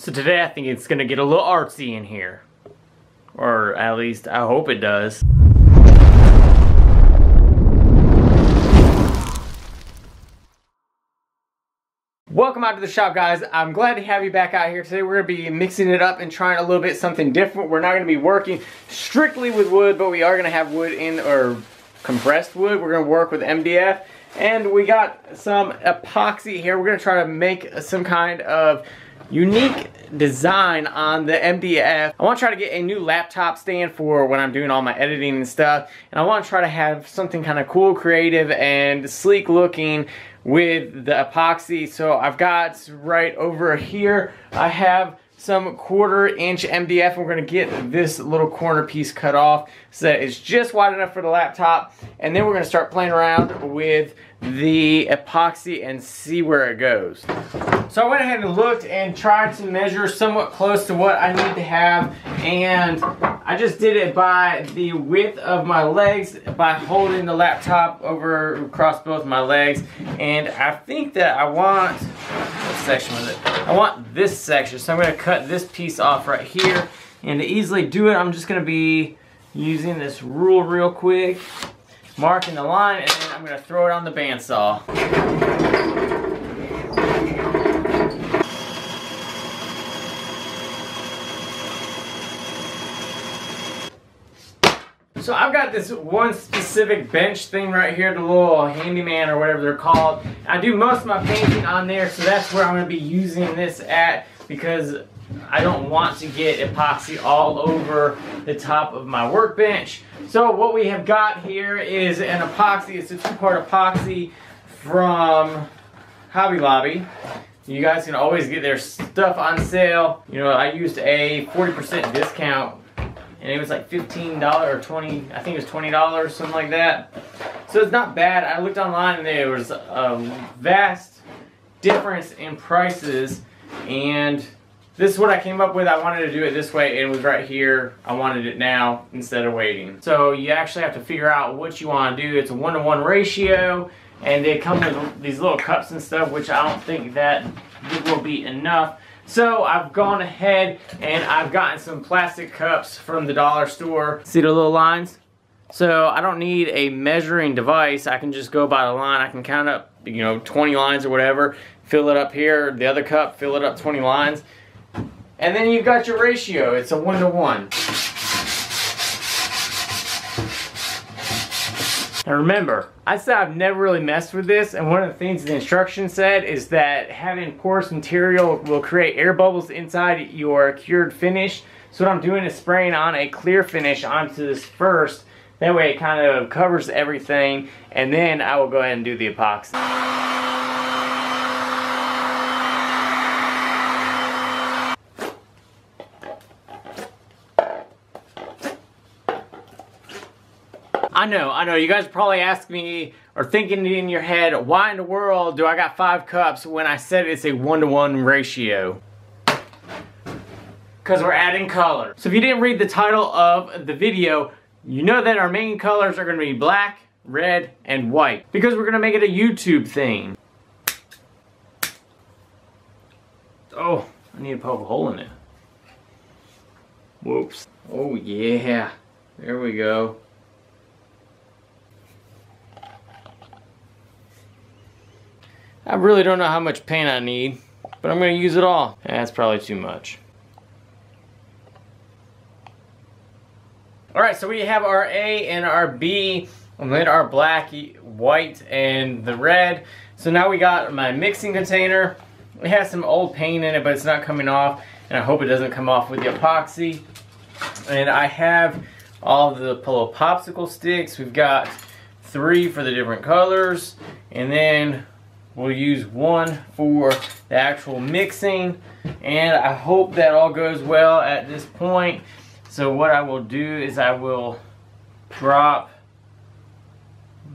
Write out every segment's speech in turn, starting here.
So today I think it's gonna get a little artsy in here. Or at least I hope it does. Welcome out to the shop, guys. I'm glad to have you back out here today. We're gonna be mixing it up and trying a little bit something different. We're not gonna be working strictly with wood, but we are gonna have wood in, or compressed wood. We're gonna work with MDF. And we got some epoxy here. We're gonna try to make some kind of unique design on the MDF. I want to try to get a new laptop stand for when I'm doing all my editing and stuff, and I want to try to have something kind of cool, creative, and sleek looking with the epoxy. So I've got right over here, I have some 1/4 inch MDF, and we're going to get this little corner piece cut off so that it's just wide enough for the laptop, and then we're going to start playing around with the epoxy and see where it goes. So I went ahead and looked and tried to measure somewhat close to what I need to have, and I just did it by the width of my legs by holding the laptop over across both my legs. And I think that I want, what section was it? I want this section, so I'm going to cut this piece off right here. And to easily do it, I'm just going to be using this rule real quick, marking the line, and then I'm going to throw it on the bandsaw. So I've got this one specific bench thing right here, the little handyman or whatever they're called. I do most of my painting on there, so that's where I'm going to be using this at, because I don't want to get epoxy all over the top of my workbench. So what we have got here is an epoxy. It's a 2-part epoxy from Hobby Lobby. You guys can always get their stuff on sale. You know, I used a 40% discount, and it was like $15 or $20, I think it was $20, something like that. So it's not bad. I looked online and there was a vast difference in prices, and this is what I came up with. I wanted to do it this way, and it was right here. I wanted it now instead of waiting. So you actually have to figure out what you want to do. It's a 1-to-1 ratio, and they come with these little cups and stuff, which I don't think that will be enough. So I've gone ahead and I've gotten some plastic cups from the dollar store. See the little lines? So I don't need a measuring device. I can just go by the line. I can count up, 20 lines or whatever. Fill it up here. The other cup, fill it up 20 lines. And then you've got your ratio. It's a 1-to-1. Now remember, I said I've never really messed with this, and one of the things the instructions said is that having porous material will create air bubbles inside your cured finish. So what I'm doing is spraying on a clear finish onto this first. That way it kind of covers everything, and then I will go ahead and do the epoxy. I know, you guys probably ask me, or thinking in your head, why in the world do I got 5 cups when I said it's a 1-to-1 ratio? Because we're adding color. So if you didn't read the title of the video, you know that our main colors are going to be black, red, and white. Because we're going to make it a YouTube thing. Oh, I need to poke a hole in it. Whoops. Oh yeah, there we go. I really don't know how much paint I need, but I'm going to use it all. That's probably too much. Alright, so we have our A and our B, and then our black, white, and the red. So now we got my mixing container. It has some old paint in it, but it's not coming off, and I hope it doesn't come off with the epoxy. And I have all of the little popsicle sticks. We've got 3 for the different colors, and then we'll use 1 for the actual mixing, and I hope that all goes well at this point. So what I will do is I will drop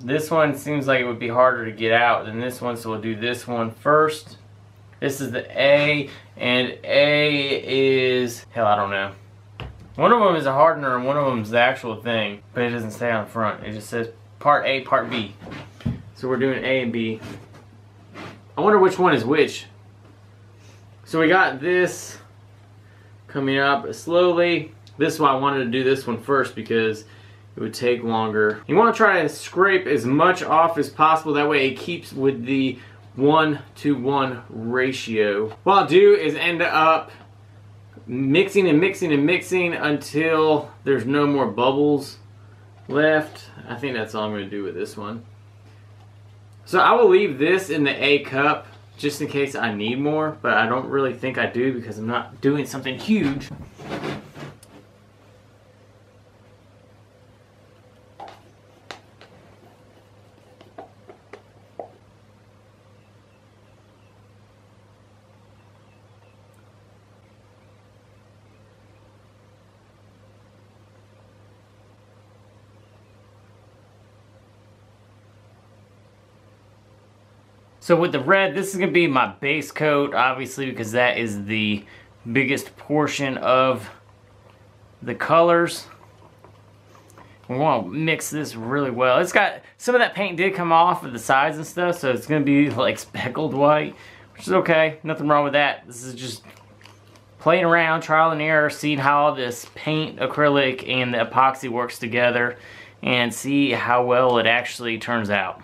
this one. Seems like it would be harder to get out than this one, so we'll do this one first. This is the A, and A is, hell, I don't know. One of them is a hardener and one of them is the actual thing, but it doesn't say on the front. It just says part A, part B. So we're doing A and B. I wonder which one is which. So we got this coming up slowly. This is why I wanted to do this one first, because it would take longer. You want to try to scrape as much off as possible, that way it keeps with the 1-to-1 ratio. What I'll do is end up mixing and mixing and mixing until there's no more bubbles left. I think that's all I'm going to do with this one. So I will leave this in the A cup just in case I need more, but I don't really think I do because I'm not doing something huge. So with the red, this is going to be my base coat, obviously, because that is the biggest portion of the colors. We want to mix this really well. It's got, some of that paint did come off of the sides and stuff, so it's going to be like speckled white, which is okay. Nothing wrong with that. This is just playing around, trial and error, seeing how this paint, acrylic, and the epoxy works together, and see how well it actually turns out.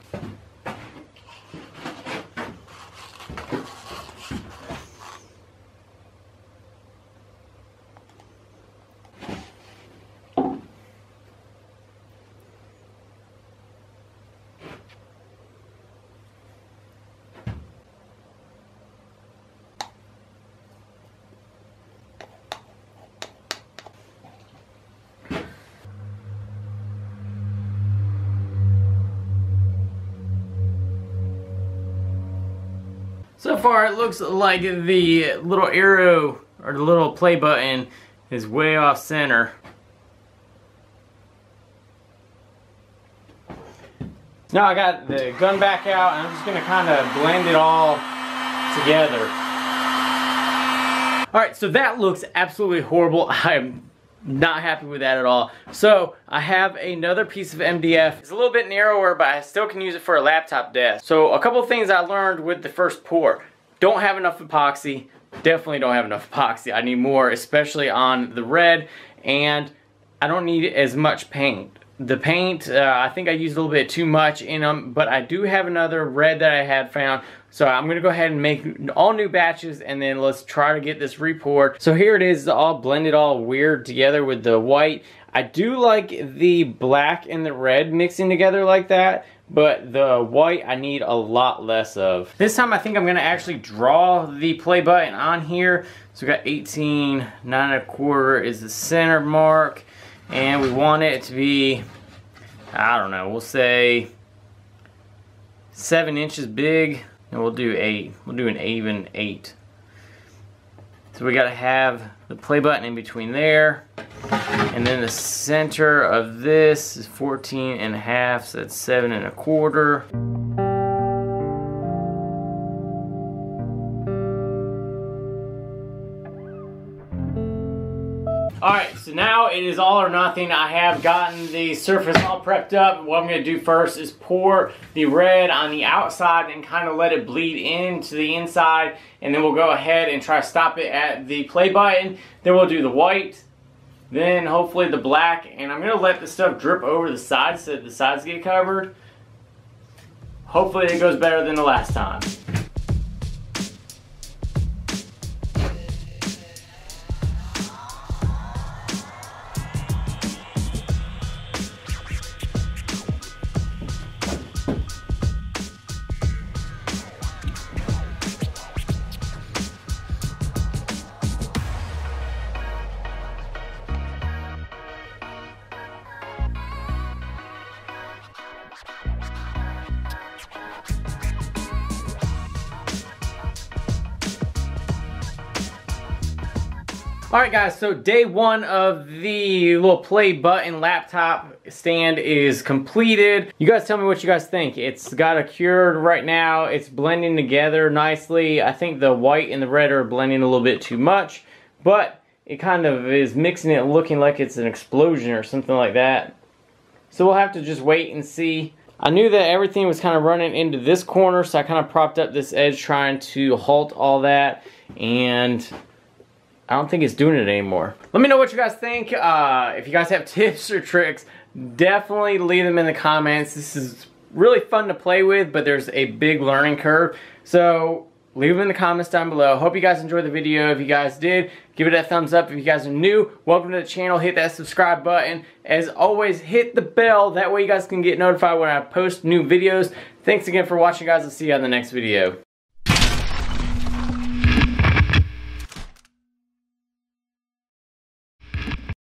So far it looks like the little arrow or the little play button is way off center. Now I got the gun back out and I'm just going to kind of blend it all together. Alright, so that looks absolutely horrible. I'm not happy with that at all. So I have another piece of MDF. It's a little bit narrower, but I still can use it for a laptop desk. So a couple of things I learned with the first pour. Don't have enough epoxy. Definitely don't have enough epoxy. I need more, especially on the red, and I don't need as much paint. The paint, I think I used a little bit too much in them, but I do have another red that I had found. So I'm going to go ahead and make all new batches, and then let's try to get this repoured. So here it is, all blended all weird together with the white. I do like the black and the red mixing together like that, but the white I need a lot less of. This time I think I'm going to actually draw the play button on here. So we got 18, 9¼ is the center mark, and we want it to be, I don't know, we'll say 7 inches big. And we'll do 8. We'll do an even 8. So we got to have the play button in between there. And then the center of this is 14½, so that's 7¼ Alright, so now it is all or nothing. I have gotten the surface all prepped up. What I'm going to do first is pour the red on the outside and kind of let it bleed into the inside. And then we'll go ahead and try to stop it at the play button. Then we'll do the white. Then hopefully the black. And I'm going to let the stuff drip over the sides so that the sides get covered. Hopefully it goes better than the last time. Alright guys, so day one of the little play button laptop stand is completed. You guys tell me what you guys think. It's got a cured right now. It's blending together nicely. I think the white and the red are blending a little bit too much, but it kind of is mixing it looking like it's an explosion or something like that. So we'll have to just wait and see. I knew that everything was kind of running into this corner, so I kind of propped up this edge trying to halt all that, and I don't think it's doing it anymore. Let me know what you guys think. If you guys have tips or tricks, definitely leave them in the comments. This is really fun to play with, but there's a big learning curve. So leave them in the comments down below. Hope you guys enjoyed the video. If you guys did, give it a thumbs up. If you guys are new, welcome to the channel. Hit that subscribe button. As always, hit the bell. That way you guys can get notified when I post new videos. Thanks again for watching, guys. I'll see you on the next video.